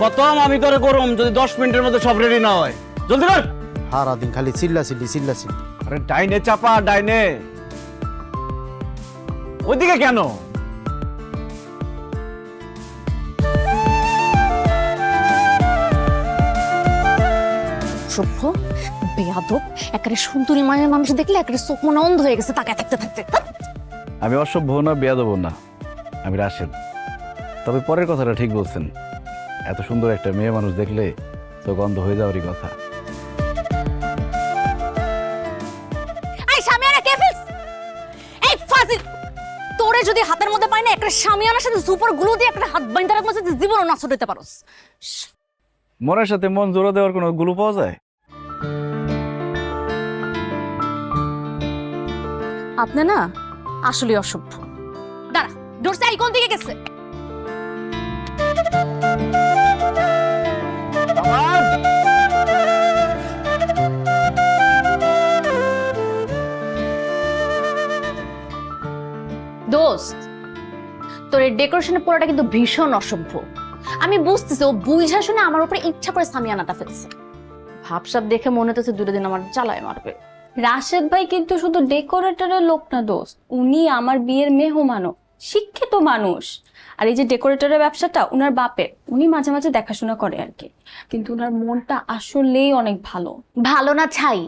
কতম আমি তোরে গরম যদি 10 মিনিটের মধ্যে সব রেডি না হয়। জলদি কর। সারাদিন খালি চিল্লাচিল্লি চিল্লাচিল্লি। আরে ডাইনে চাপা, ডাইনে। ওইদিকে কেন? সভ্য বেয়াদব, একেবারে সুন্দরী মায়ের মানুষ দেখলে একেবারে চোখ মনে অন্ধ হয়ে গেছে তাকায় থাকতে থাকতে। আমি অসভ্য না, বেয়াদব না, আমি রাশেদ। তবে পরের কথাটা ঠিক বলছেন, এত সুন্দর একটা মেয়ে মানুষ দেখলে চোখ অন্ধ হয়ে যাওয়ারই কথা। এই শামিয়ানা কে ফেলস? এই ফাজিল, তোরে যদি হাতের মধ্যে পাই না একটা শামিয়ানার সাথে সুপার গ্লু দিয়ে একটা হাত বাইন্ধা রাখবো যদি জীবনও না ছুটাতে পারোস। মনের সাথে মন জোড়া দেওয়ার কোনো গুলো পাওয়া যায়? আপনি না আসলে অসভ্য। দাঁড়া, ডোরসে আই কোন দিকে গেছে? দোস্ত, তোর এই ডেকোরেশনের পোড়াটা কিন্তু ভীষণ অসভ্য। আমি বুঝতেছি ও বুঝা শুনে আমার উপরে ইচ্ছা করে সামিয়ানাটা ফেলছে। ভাবসাব দেখে মনে হচ্ছে দুটো দিন আমার চালায় মারবে। রাশেদ ভাই কিন্তু শুধু ডেকোরেটরের লোক না দোস্ত, উনি আমার বিয়ের মেহমানও, শিক্ষিত মানুষ। আর এই যে ডেকোরেটরের ব্যবসাটা উনার বাপের, উনি মাঝে মাঝে দেখাশোনা করে আর কি। কিন্তু উনার মনটা আসলেই অনেক ভালো। ভালো না ছাই?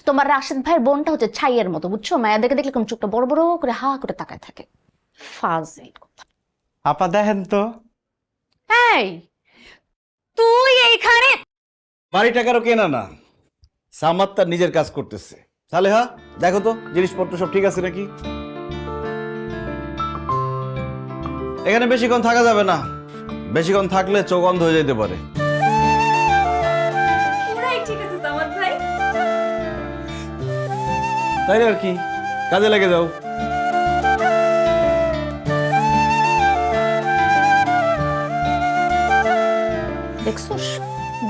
তোমার রাশেদ ভাইয়ের বোনটা হচ্ছে ছাইয়ের মতো, বুঝছো? মায়াদেরকে দেখলে কোন চোখটা বড় বড় করে হা করে তাকায় থাকে। ফাজিল। আপা দেখেন তো। এই তুই এইখানে? বাড়িটা কারো কেনা না, সামাদ তার নিজের কাজ করতেছে। তাহলে হ্যাঁ, দেখো তো জিনিসপত্র সব ঠিক আছে নাকি। এখানে বেশিক্ষণ থাকা যাবে না, বেশিক্ষণ থাকলে চোখ অন্ধ হয়ে যেতে পারে। ঠিক আছে সামাদ ভাই। তাই আর কি, কাজে লেগে যাও। দেখছস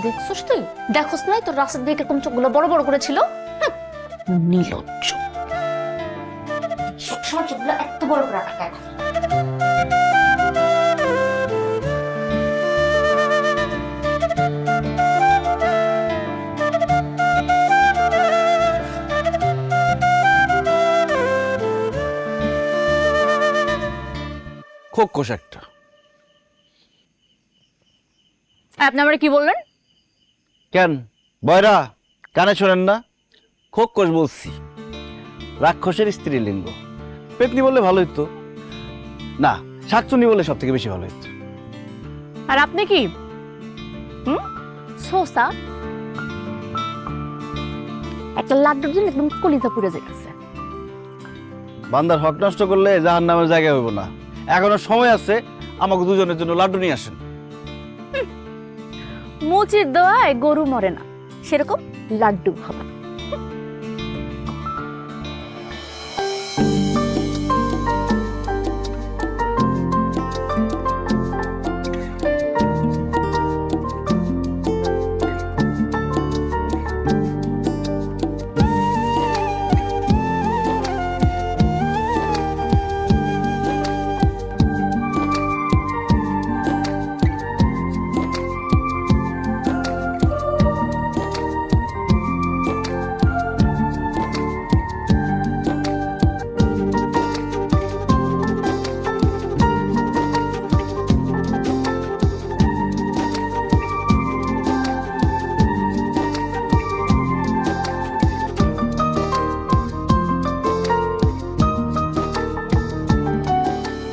দেখছস তুই দেখছস নাই তোর রাশেদ ভাই কিরকম চোখগুলো বড় বড় করেছিল? নীলজ্জ, সবসময় চোখগুলো এত বড় করে রাখা কেন? খোকস একটা। আপনি আমার কি বললেন? কেন বয়রা, কানে শোনেন না? খোকস বলছি, রাক্ষসের স্ত্রীলিঙ্গ। পেতনি বললে ভালো হইতো না, শাকচুনি বললে সব থেকে বেশি ভালো হইতো। আর আপনি কি সোসা? একটা লাড্ডুর জন্য একদম কলিজা পুড়ে যেতেছে। বান্দার হক নষ্ট করলে জাহান নামের জায়গা হইব না। এখনো সময় আছে, আমাকে দুজনের জন্য লাড্ডু নিয়ে আসেন। মুচির দোয়ায় গরু মরে না, সেরকম লাড্ডু হবে।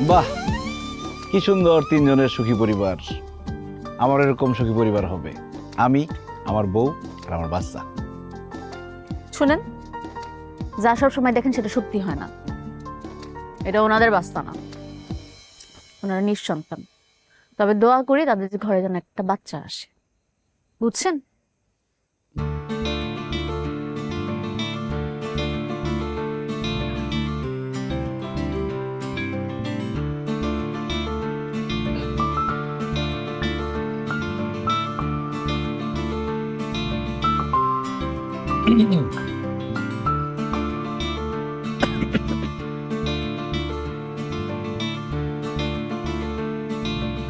বাহ, কি সুন্দর তিনজনের সুখী পরিবার। আমার এরকম সুখী পরিবার হবে, আমি, আমার বউ আর আমার বাচ্চা। শুনেন, যা সব সময় দেখেন সেটা সত্যি হয় না। এটা ওনাদের বাচ্চা না, ওনারা নিঃসন্তান। তবে দোয়া করি তাদের ঘরে যেন একটা বাচ্চা আসে, বুঝছেন?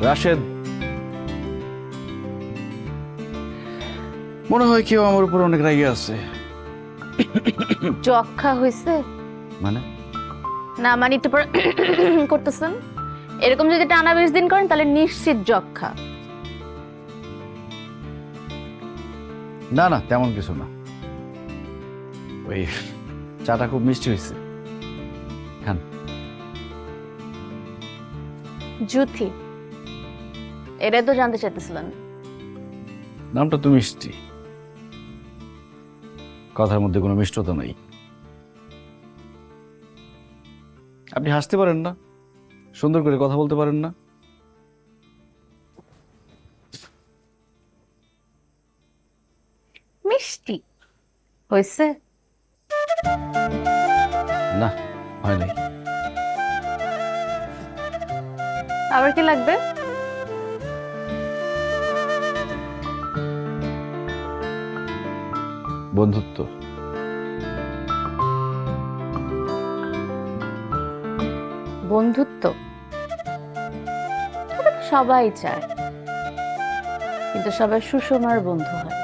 রাশেদ, মনে হয় কেউ আমার উপর অনেক রাগে আছে। যক্ষা হয়েছে? মানে না মানে একটু পরে করতেছেন, এরকম যদি টানা 20 দিন করেন তাহলে নিশ্চিত যক্ষা। না না, তেমন কিছু না। ওই চাটা খুব মিষ্টি হয়েছে, খান। জুথি, এটাই তো জানতে চাইতেছিলেন। নামটা তো মিষ্টি, কথার মধ্যে কোনো মিষ্টতা নাই। আপনি হাসতে পারেন না, সুন্দর করে কথা বলতে পারেন না। মিষ্টি হয়েছে? না, হয় নাই। আবার কি লাগবে? বন্ধুত্ব। বন্ধুত্ব এটা তো সবাই চায়, কিন্তু সবাই সুষমার বন্ধু হয়,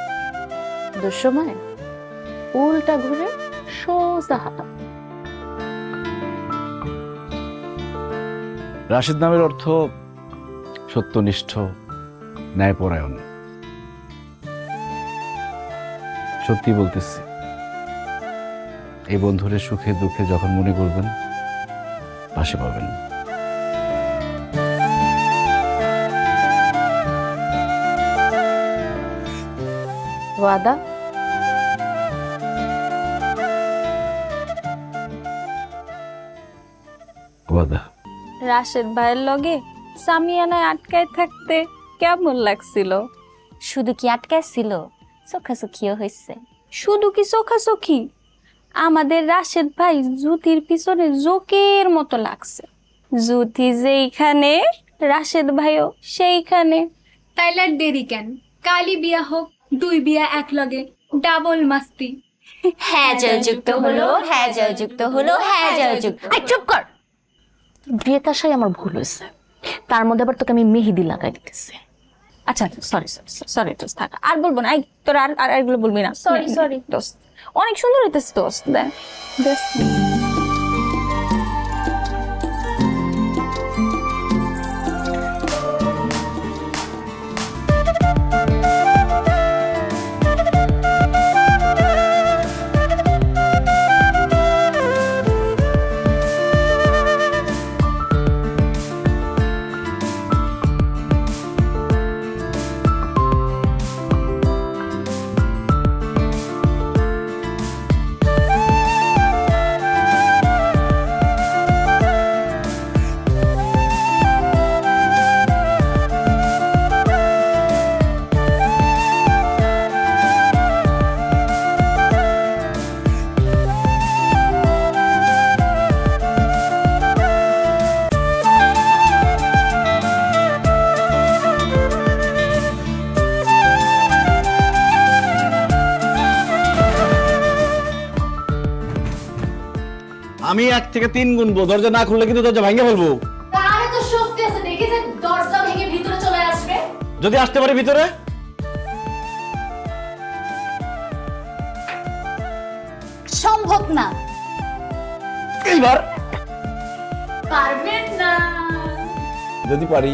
দুঃসময় উল্টা ঘুরে সোজা হাঁটা। রাশিদ নামের অর্থ সত্যনিষ্ঠ, ন্যায়পরায়ণ। সত্যি বলতেছি, এই বন্ধুরে সুখে দুঃখে যখন মনে করবেন পাশে পাবেন। ওয়াদা? ওয়াদা। রাশেদ ভাইয়ের লগে সামিয়ানায় আটকায় থাকতে কেমন লাগছিল? শুধু কি আটকায় ছিল, চোখাচোখিও হয়েছে। শুধু কি চোখাচোখি, আমাদের রাশেদ ভাই জুতির পিছনে জোকের মতো লাগছে। জুতি যেইখানে রাশেদ ভাইও সেইখানে। তাইলে আর দেরি কেন, কালই বিয়া হোক, 2 বিয়া এক লগে, ডাবল মাস্তি। হ্যাঁ জয়যুক্ত হলো, হ্যাঁ জয়যুক্ত হলো, হ্যাঁ জয়যুক্ত। এই চুপ কর, বিয়েতে আসাই আমার ভুল হয়েছে, তার মধ্যে আবার তোকে আমি মেহেদি লাগাই দিতেছি। আচ্ছা সরি সরি দোস্ত, থাক আর বলবো না। এই তোর আর আর এগুলো বলবি না। সরি দোস্ত, অনেক সুন্দর হইতেছে দোস্ত। দোস্ত আমি 1 থেকে 3 গুনবো, দরজা না খুললে কিন্তু দরজা ভাঙে ফেলবো। তারে তো শক্তি আছে, দেখে যে দরজা ভেঙে ভিতরে চলে আসবে। যদি আসতে পারে ভিতরে? সম্ভব না। এইবার পারবেন না। যদি পারি।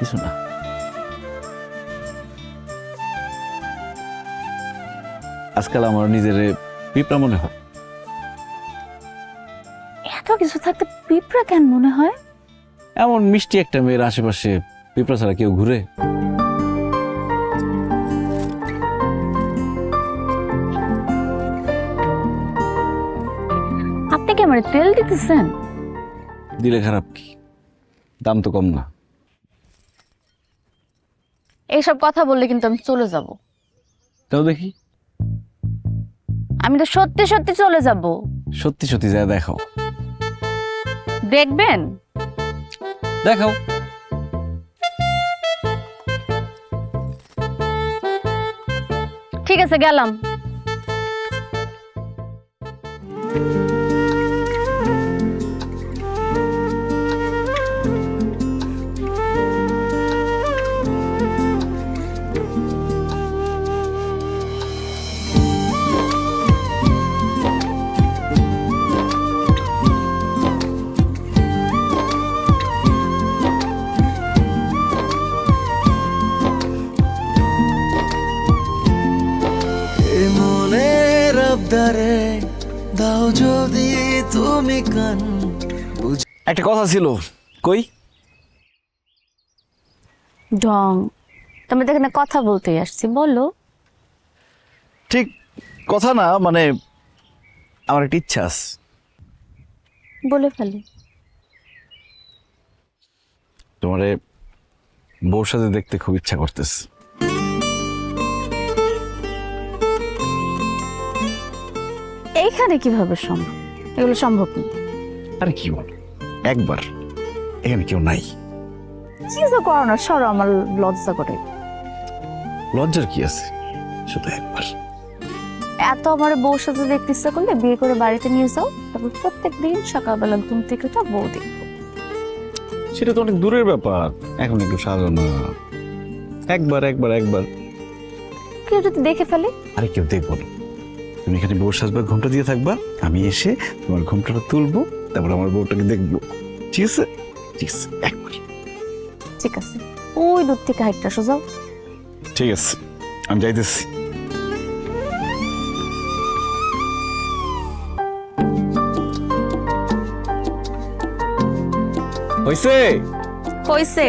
কিছু না। আজকাল আমার নিজের পিঁপড়া মনে হয়। এত কিছু থাকতে পিঁপড়া কেন মনে হয়? এমন মিষ্টি একটা মেয়ের আশেপাশে পিঁপড়া ছাড়া কেউ ঘুরে? আপনি কি আমার তেল দিতেছেন? দিলে খারাপ কি, দাম তো কম না। এইসব কথা বললে কিন্তু আমি চলে যাব। তাও দেখি। আমি তো সত্যি সত্যি চলে যাব। সত্যি সত্যি যা দেখাও। দেখবেন? দেখাও। ঠিক আছে, গেলাম। মনের আবদারে দাও যদি তুমি কান। একটা কথা ছিল, কই? ঢং, তুমি তো এখানে কথা বলতেই আসছি, বলো। ঠিক কথা না, মানে আমার একটা ইচ্ছা আছে। বলে ফেলি। তোমারে বউর সাথে দেখতে খুব ইচ্ছা করতেছে। এইখানে কিভাবে সম্ভব? এগুলো সম্ভব না। আরে কি বল, একবার, এখানে কেউ নাই। কি যে করো না, সরো, আমার লজ্জা করে। লজ্জার কি আছে, শুধু একবার। এত আমার বউর সাথে দেখতে ইচ্ছা করলে বিয়ে করে বাড়িতে নিয়ে যাও, তারপর প্রত্যেকদিন সকালবেলা ঘুম থেকে উঠে বউ দেখবো। সেটা তো অনেক দূরের ব্যাপার, এখন একটু সাজানো। একবার একবার একবার। কেউ যদি দেখে ফেলে? আরে কেউ দেখবো না, তুমি এখানে বউর সাজবার ঘুমটা দিয়ে থাকবা, আমি এসে তোমার ঘুমটাটা তুলবো, তারপর আমার বউটাকে দেখবো। ঠিক আছে? ঠিক আছে, একবার। ঠিক আছে, ওই দূর থেকে হাইটটা সোজাও। ঠিক আছে, আমি যাইতেছি। হইছে? হইছে।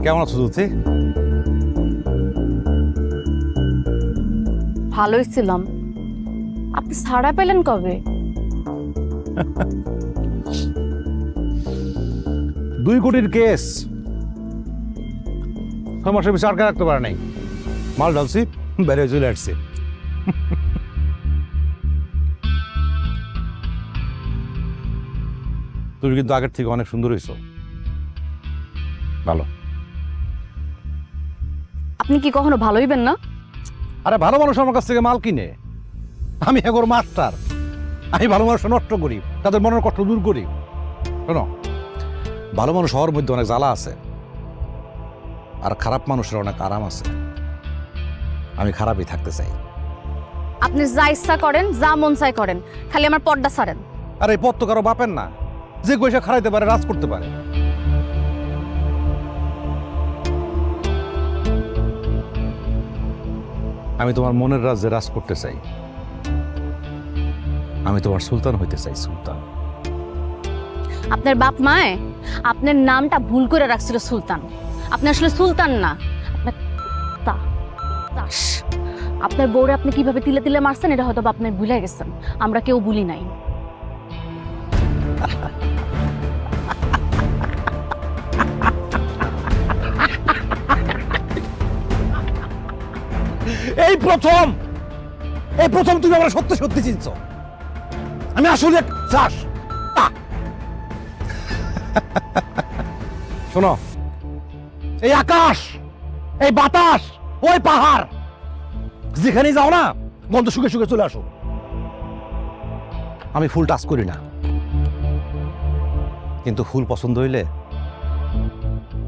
কেমন আছো জ্যোতি? ভালোই ছিলাম। আপনি ছাড়া পেলেন কবে? 2 কোটির কেস 6 মাসের বেশি আটকে রাখতে পারে নাই। মাল ঢালছি, বেড়ে চলে আসছে। তুমি কিন্তু আগের থেকে অনেক সুন্দর হয়েছো। ভালো। আপনি কি কখনো ভালো হইবেন না? আরে ভালো মানুষ আমার কাছ থেকে মাল কিনে, আমি এগোর মাস্টার। আমি ভালো মানুষ নষ্ট করি, তাদের মনের কষ্ট দূর করি। শোনো, ভালো মানুষ হওয়ার মধ্যে অনেক জ্বালা আছে, আর খারাপ মানুষের অনেক আরাম আছে। আমি খারাপই থাকতে চাই। আপনি যা ইচ্ছা করেন, যা মন চাই করেন, খালি আমার পর্দা ছাড়েন। আর এই পথ তো কারো বাপের না, যে পয়সা খারাইতে পারে, রাজ করতে পারে। আমি তোমার মনের রাজ্যে রাজ করতে চাই। আমি তোমার সুলতান হইতে চাই, সুলতান। আপনার বাপ মায়ে আপনার নামটা ভুল করে রাখছিল সুলতান। আপনি আসলে সুলতান না, আপনার দাস। আপনার বউরে আপনি কিভাবে তিলে তিলে মারছেন, এটা হয়তো আপনি ভুলে গেছেন, আমরা কেউ ভুলি নাই। এই প্রথম তুমি আমার সত্যি সত্যি চিনছ। আমি আসলে এক চাষ। শোনো, এই আকাশ, এই বাতাস, ওই পাহাড়, যেখানে যাও না গন্ধ শুকে শুকে চলে আসো। আমি ফুল টাচ করি না, কিন্তু ফুল পছন্দ হইলে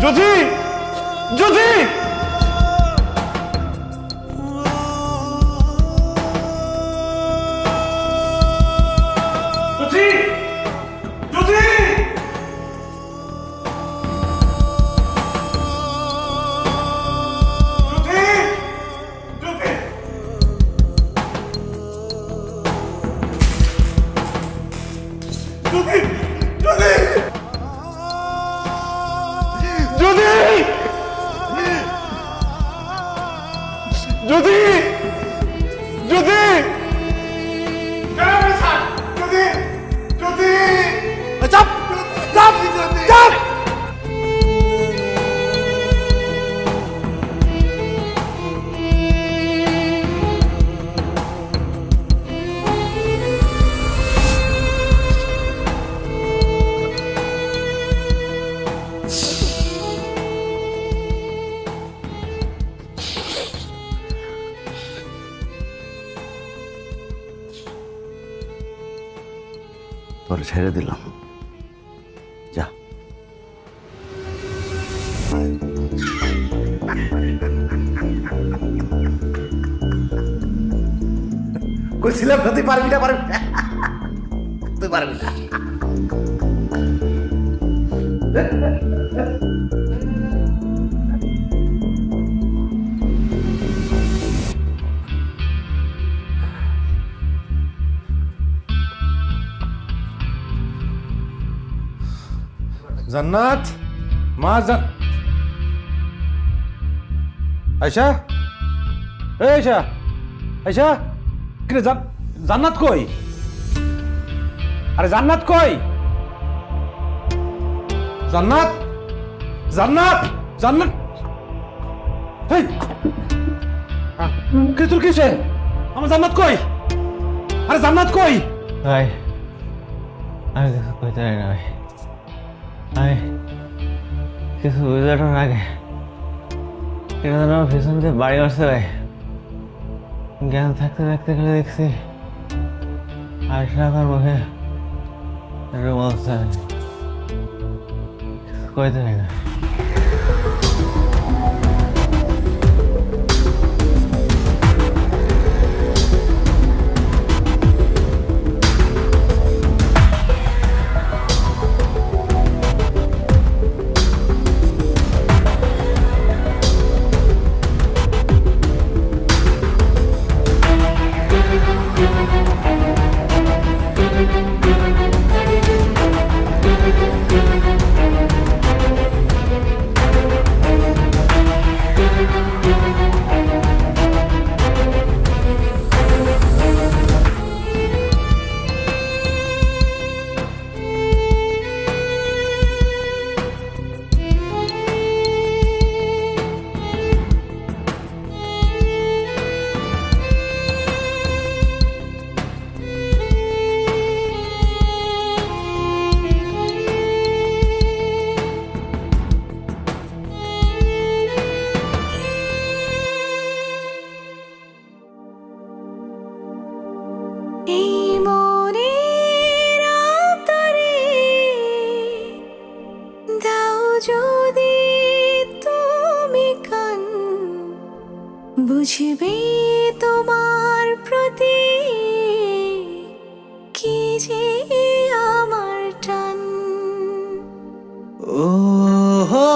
জ্যোতি জ্যোতি জ্যোতি জ্যোতি জ্যোতি জ্যোতি জ্যোতি চাপ চাপ চাপ তোরে ছেড়ে দিলাম, যা। কইছিলাম না তুই পারবি না, পারবি না, তুই পারবি না। জান্নাত, মা আয়শা, এই আয়শা, আয়শা, কিরে জান্নাত কই? আরে জান্নাত কই? জান্নাত, জান্নাত, জান্নাত, এই কে তোর কিসে? আমার জান্নাত কই? আরে জান্নাত কই? ভাই আমি কিছু কইতে পারি না ভাই, আমি কিছু বুঝানোর আগে এটা যেন আমার পেছন দিয়ে বাড়ি আসছে ভাই। জ্ঞান থাকতে থাকতে গেলে দেখছি আয়সা আমার মুখে একটা অবস্থা কইতে পারি না। এই মনের আবদারে দাও যদি তুমি কান, বুঝবে তোমার প্রতি কি যে আমার টান। ও হো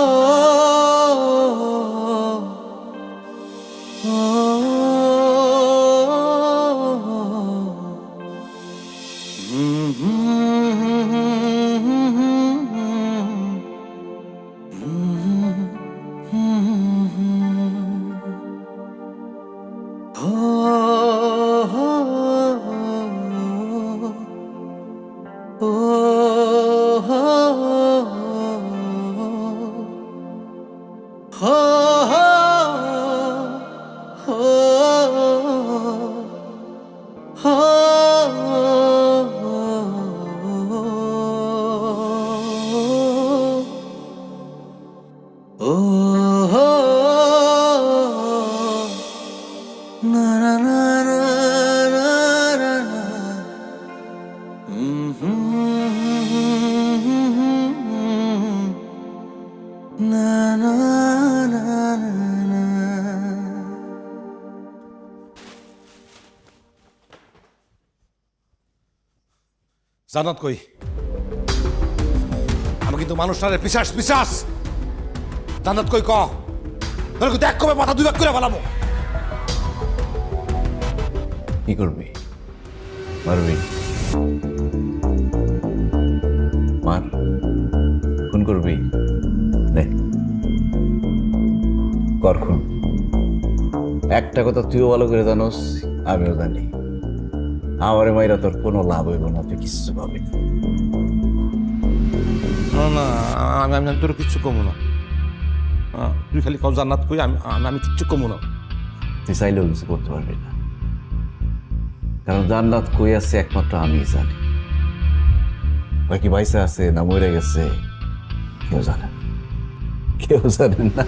না না না না। জান্নাত কই? আমি কিন্তু মানুষটারে পিশাস পিশাস। জান্নাত কই ক? তোর কিন্তু এক কবে মাথা দুই ভাগ করে ফেলামো। কি করবি? মারবি? মার, খুন করবি? দেখ, কর খুন। একটা কথা তুইও ভালো করে জানোস, আমিও জানি। আমারে মাইরা তোর কোনো লাভ হইব না, তুই কিচ্ছু পাবি না। না না, আমি তোর কিচ্ছু কমু না। তুই খালি কও জান্নাত কই, আমি কিচ্ছু কমু না। তুই চাইলেও কিছু করতে পারবি না, কারণ জান্নাত কই আছে একমাত্র আমি জানি। ওই কি বাইসা আছে না মরে গেছে কেউ জানে না। কেউ জানে না।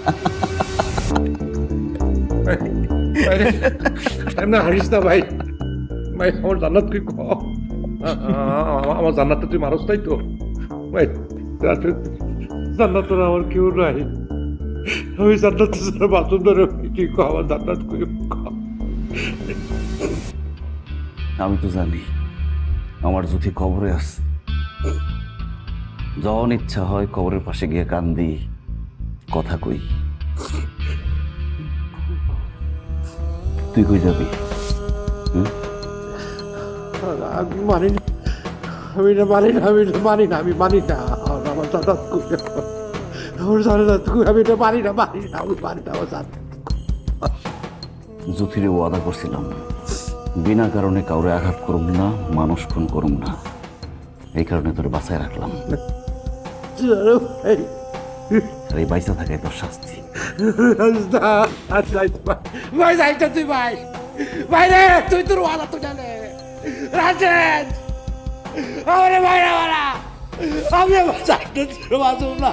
না হারিস না ভাই। ভাই আমার জান্নাত কই ক? আমার জান্নাত তুই মানুষ তাই তো ভাই। জান্নাত আমার কেউ নাই। আমি জান্নাত ছাড়া বাথরুম ধরে তুই ক আমার জান্নাত কই ক? আমি তো জানি আমার যদি কবরে আছে, যখন ইচ্ছা হয় কবরের পাশে গিয়ে কান্দি, কথা কই। তুই কই যাবি? আমি মানি না, আমি না মানি না, আমি না মানি না, আমি মানি না। আমার জান্নাত কই? আমার জান্নাত কই? আমি না মানি না, মানি না, আমি মানি না আমার জান্নাত। জ্যোতিরে ওয়াদা করছিলাম বিনা কারণে কাউরে আঘাত করুম না, মানুষ খুন করুম না। এই কারণে তোর বাঁচায় রাখলাম। আর এই বাইসা থাকে তোর শাস্তি। ভাই যাইটা তুই ভাই, ভাই রে তুই তোর ওয়াদা তো জানে। রাজেন আমারে ভাইরা মারা, আমি আমার জান্নাত বাঁচব না।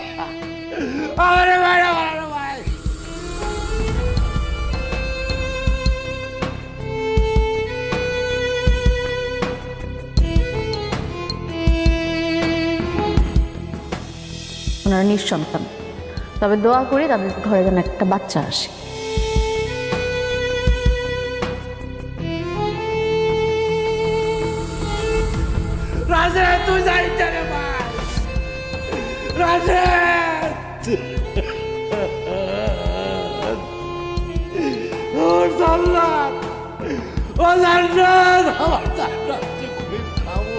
আমারে ভাইরা মারা ভাই। ওনারা নিঃসন্তান, তবে দোয়া করি তাদের ঘরে যেন একটা বাচ্চা আসে। রাজেন তুই যাইটা রে ভাই। রাজেন ওর জান্নাত, ও জান্নাত, আমার জান্নাত খুবই খাবো।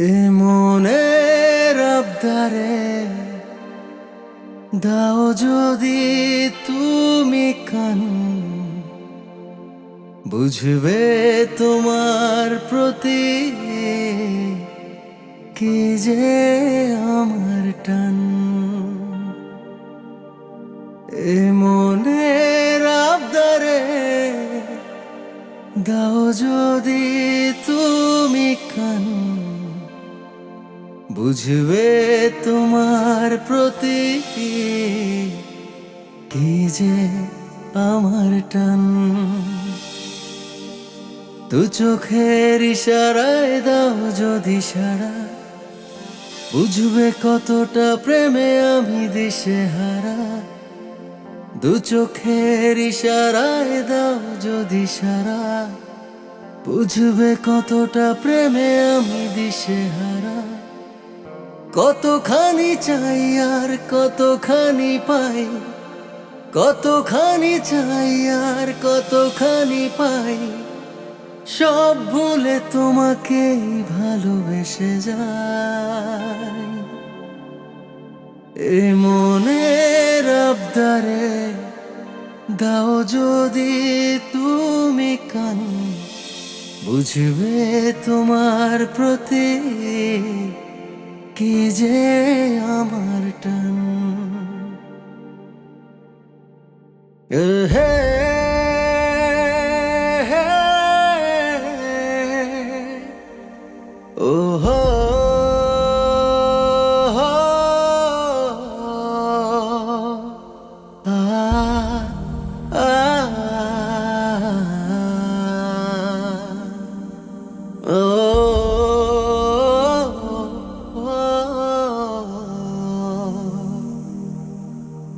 এ মনের আবদারে দাও যদি তুমি কান, বুঝবে তোমার প্রতি কি যে আমার টান। এ মনের আবদারে দাও যদি তুমি কান, বুঝবে তোমার প্রতি কি যে আমার টান। দু চোখের ইশারায় দাও যদি সারা, বুঝবে কতটা প্রেমে আমি দিশেহারা। দু চোখের ইশারায় দাও যদি সারা, বুঝবে কতটা প্রেমে আমি দিশেহারা। কতখানি চাই আর কতখানি পাই, কতখানি চাই আর কতখানি পাই, সব ভুলে তোমাকে ভালোবেসে যাই। এ মনের আবদারে দাও যদি তুমি কান, বুঝবে তোমার প্রতি কি যে আমার টান। হে